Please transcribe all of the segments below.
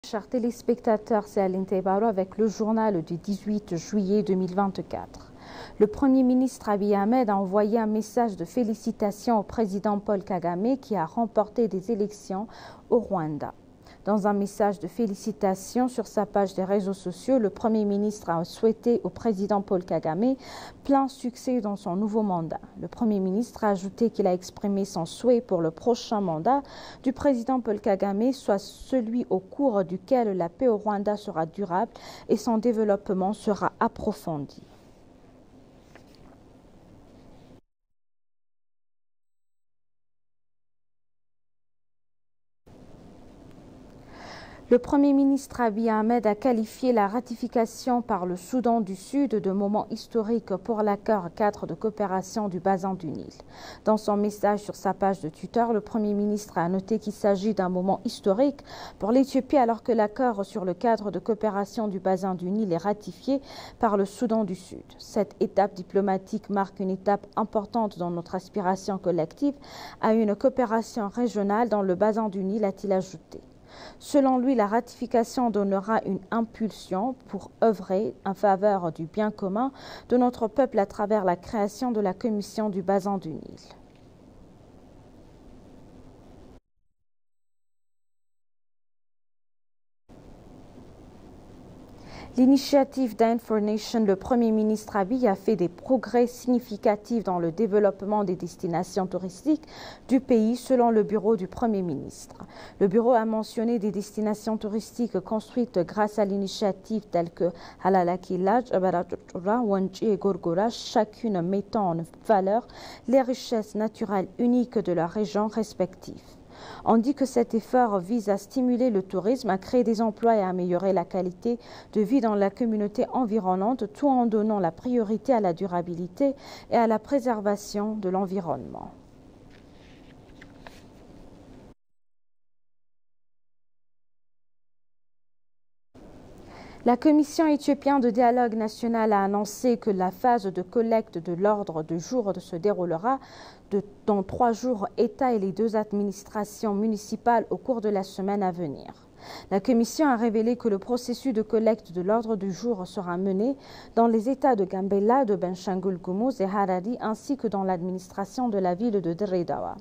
Chers téléspectateurs, c'est Aline Tebaro avec le journal du 18 juillet 2024. Le Premier ministre Abiy Ahmed a envoyé un message de félicitations au président Paul Kagame qui a remporté des élections au Rwanda. Dans un message de félicitations sur sa page des réseaux sociaux, le Premier ministre a souhaité au président Paul Kagame plein succès dans son nouveau mandat. Le Premier ministre a ajouté qu'il a exprimé son souhait pour le prochain mandat du président Paul Kagame, soit celui au cours duquel la paix au Rwanda sera durable et son développement sera approfondi. Le Premier ministre Abiy Ahmed a qualifié la ratification par le Soudan du Sud de moment historique pour l'accord cadre de coopération du bassin du Nil. Dans son message sur sa page de Twitter, le Premier ministre a noté qu'il s'agit d'un moment historique pour l'Éthiopie alors que l'accord sur le cadre de coopération du bassin du Nil est ratifié par le Soudan du Sud. Cette étape diplomatique marque une étape importante dans notre aspiration collective à une coopération régionale dans le bassin du Nil, a-t-il ajouté. Selon lui, la ratification donnera une impulsion pour œuvrer en faveur du bien commun de notre peuple à travers la création de la Commission du bassin du Nil. L'initiative Dine for Nation, le Premier ministre Abiy a fait des progrès significatifs dans le développement des destinations touristiques du pays selon le bureau du Premier ministre. Le bureau a mentionné des destinations touristiques construites grâce à l'initiative telles que Halalakilaj, Wanji et Gorgora, chacune mettant en valeur les richesses naturelles uniques de leurs régions respectives. On dit que cet effort vise à stimuler le tourisme, à créer des emplois et à améliorer la qualité de vie dans la communauté environnante, tout en donnant la priorité à la durabilité et à la préservation de l'environnement. La Commission éthiopienne de dialogue national a annoncé que la phase de collecte de l'ordre du jour se déroulera dans 3 jours, État et les 2 administrations municipales au cours de la semaine à venir. La Commission a révélé que le processus de collecte de l'ordre du jour sera mené dans les États de Gambela, de Benshangul-Gumuz et Harari, ainsi que dans l'administration de la ville de Dredawa.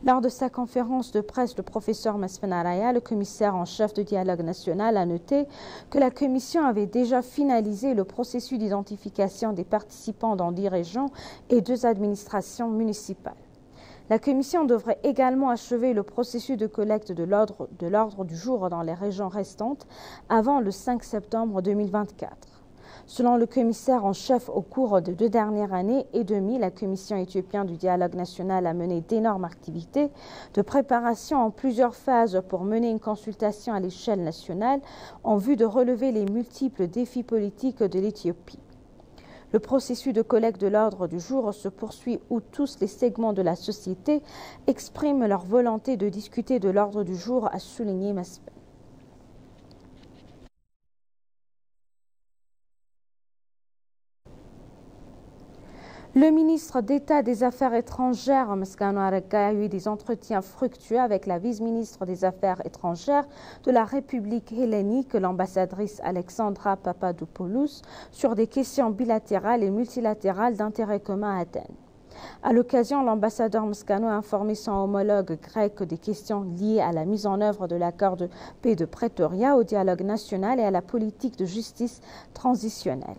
Lors de sa conférence de presse, le professeur Mesfin Araya, le commissaire en chef de dialogue national, a noté que la Commission avait déjà finalisé le processus d'identification des participants dans 10 régions et 2 administrations municipales. La Commission devrait également achever le processus de collecte de l'ordre du jour dans les régions restantes avant le 5 septembre 2024. Selon le commissaire en chef, au cours de 2 dernières années et demie, la Commission éthiopienne du dialogue national a mené d'énormes activités de préparation en plusieurs phases pour mener une consultation à l'échelle nationale en vue de relever les multiples défis politiques de l'Éthiopie. Le processus de collecte de l'ordre du jour se poursuit où tous les segments de la société expriment leur volonté de discuter de l'ordre du jour, a souligné Mesfin. Le ministre d'État des Affaires étrangères, Mesgano Arega, a eu des entretiens fructueux avec la vice-ministre des Affaires étrangères de la République hellénique, l'ambassadrice Alexandra Papadopoulos, sur des questions bilatérales et multilatérales d'intérêt commun à Athènes. À l'occasion, l'ambassadeur Mesgano a informé son homologue grec des questions liées à la mise en œuvre de l'accord de paix de Pretoria, au dialogue national et à la politique de justice transitionnelle.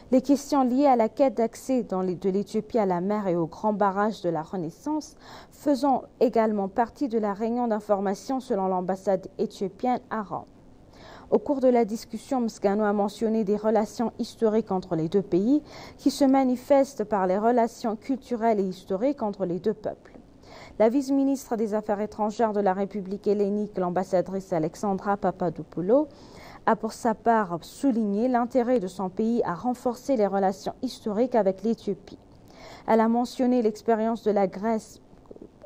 Les questions liées à la quête d'accès de l'Éthiopie à la mer et au grand barrage de la Renaissance faisant également partie de la réunion d'information selon l'ambassade éthiopienne à Rome. Au cours de la discussion, Mesgano a mentionné des relations historiques entre les 2 pays qui se manifestent par les relations culturelles et historiques entre les 2 peuples. La vice-ministre des Affaires étrangères de la République hellénique, l'ambassadrice Alexandra Papadopoulos, a pour sa part souligné l'intérêt de son pays à renforcer les relations historiques avec l'Éthiopie. Elle a mentionné l'expérience de la Grèce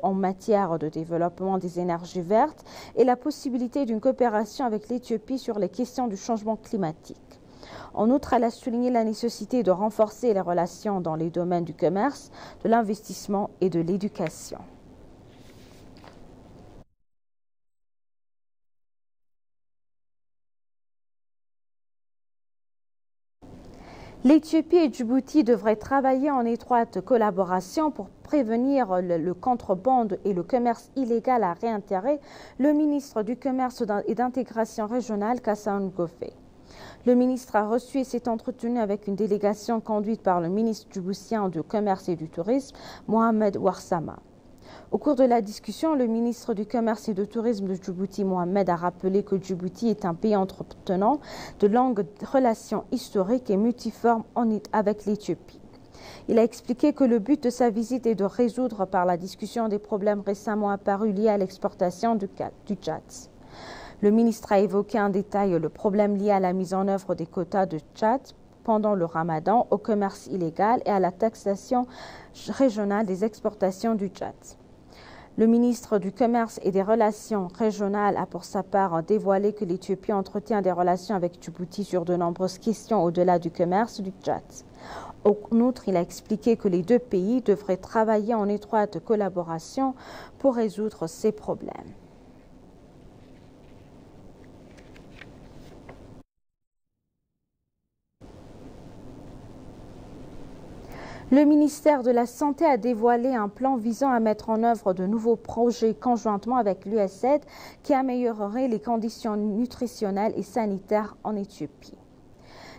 en matière de développement des énergies vertes et la possibilité d'une coopération avec l'Éthiopie sur les questions du changement climatique. En outre, elle a souligné la nécessité de renforcer les relations dans les domaines du commerce, de l'investissement et de l'éducation. L'Éthiopie et Djibouti devraient travailler en étroite collaboration pour prévenir le contrebande et le commerce illégal à réintérêt, le ministre du Commerce et d'Intégration régionale, Kassaoun Gofé. Le ministre a reçu et s'est entretenu avec une délégation conduite par le ministre djiboutien du Commerce et du Tourisme, Mohamed Warsama. Au cours de la discussion, le ministre du Commerce et du Tourisme de Djibouti, Mohamed, a rappelé que Djibouti est un pays entretenant de longues relations historiques et multiformes avec l'Éthiopie. Il a expliqué que le but de sa visite est de résoudre par la discussion des problèmes récemment apparus liés à l'exportation du tchad. Le ministre a évoqué en détail le problème lié à la mise en œuvre des quotas de tchad pendant le ramadan, au commerce illégal et à la taxation régionale des exportations du tchad. Le ministre du Commerce et des Relations régionales a pour sa part dévoilé que l'Éthiopie entretient des relations avec Djibouti sur de nombreuses questions au-delà du commerce du Tchad. En outre, il a expliqué que les deux pays devraient travailler en étroite collaboration pour résoudre ces problèmes. Le ministère de la Santé a dévoilé un plan visant à mettre en œuvre de nouveaux projets conjointement avec l'USAID qui amélioreraient les conditions nutritionnelles et sanitaires en Éthiopie.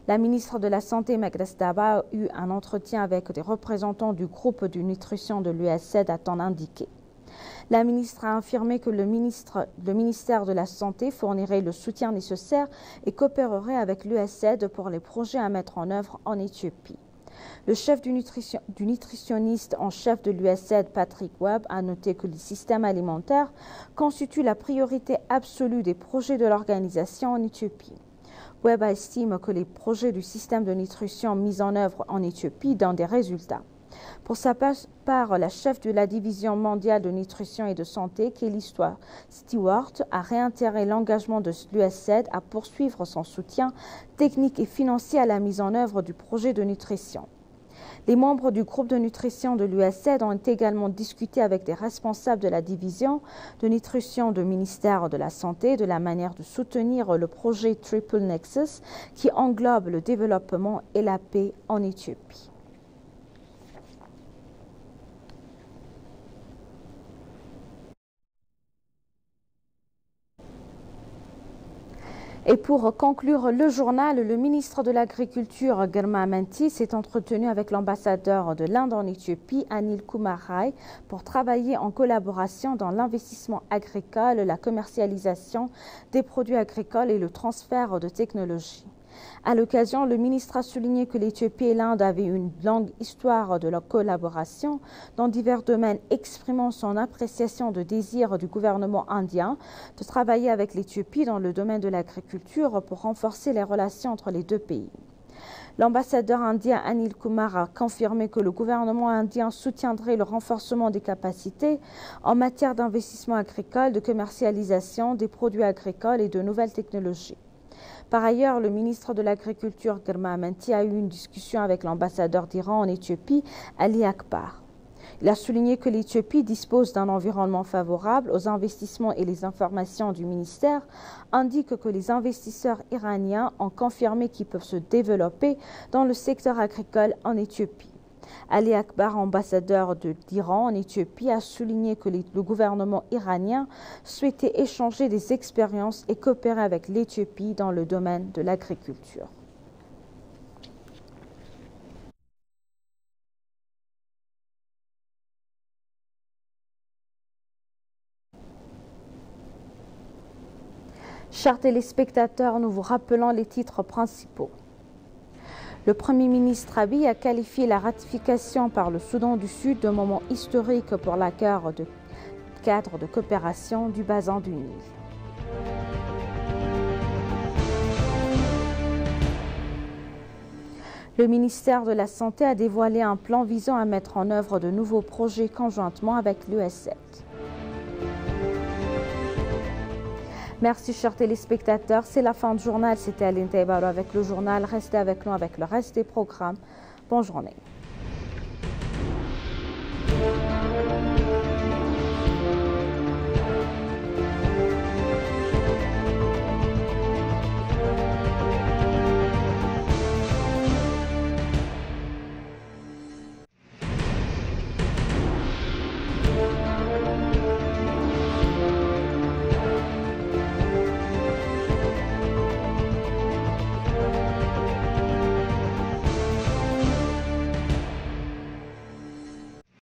La ministre de la Santé, Magres Daba, a eu un entretien avec des représentants du groupe de nutrition de l'USAID à temps indiqué. La ministre a affirmé que le ministère de la Santé fournirait le soutien nécessaire et coopérerait avec l'USAID pour les projets à mettre en œuvre en Éthiopie. Le chef du nutritionniste en chef de l'USAID, Patrick Webb, a noté que le système alimentaire constitue la priorité absolue des projets de l'organisation en Éthiopie. Webb estime que les projets du système de nutrition mis en œuvre en Éthiopie donnent des résultats. Pour sa part, la chef de la division mondiale de nutrition et de santé, Kelly Stewart, a réitéré l'engagement de l'USAID à poursuivre son soutien technique et financier à la mise en œuvre du projet de nutrition. Les membres du groupe de nutrition de l'USAID ont également discuté avec des responsables de la division de nutrition du ministère de la Santé de la manière de soutenir le projet Triple Nexus qui englobe le développement et la paix en Éthiopie. Et pour conclure le journal, le ministre de l'Agriculture, Girma Amanti, s'est entretenu avec l'ambassadeur de l'Inde en Éthiopie, Anil Kumar Rai, pour travailler en collaboration dans l'investissement agricole, la commercialisation des produits agricoles et le transfert de technologies. À l'occasion, le ministre a souligné que l'Éthiopie et l'Inde avaient une longue histoire de leur collaboration dans divers domaines, exprimant son appréciation de désir du gouvernement indien de travailler avec l'Éthiopie dans le domaine de l'agriculture pour renforcer les relations entre les deux pays. L'ambassadeur indien Anil Kumar a confirmé que le gouvernement indien soutiendrait le renforcement des capacités en matière d'investissement agricole, de commercialisation des produits agricoles et de nouvelles technologies. Par ailleurs, le ministre de l'Agriculture, Girma Amanti, a eu une discussion avec l'ambassadeur d'Iran en Éthiopie, Ali Akbar. Il a souligné que l'Éthiopie dispose d'un environnement favorable aux investissements et les informations du ministère indiquent que les investisseurs iraniens ont confirmé qu'ils peuvent se développer dans le secteur agricole en Éthiopie. Ali Akbar, ambassadeur d'Iran en Éthiopie, a souligné que le gouvernement iranien souhaitait échanger des expériences et coopérer avec l'Éthiopie dans le domaine de l'agriculture. Chers téléspectateurs, nous vous rappelons les titres principaux. Le Premier ministre Abiy a qualifié la ratification par le Soudan du Sud de moment historique pour l'accord de cadre de coopération du bassin du Nil. Le ministère de la Santé a dévoilé un plan visant à mettre en œuvre de nouveaux projets conjointement avec l'USAID. Merci chers téléspectateurs, c'est la fin du journal. C'était Aline Taïbaro avec le journal. Restez avec nous avec le reste des programmes. Bonne journée.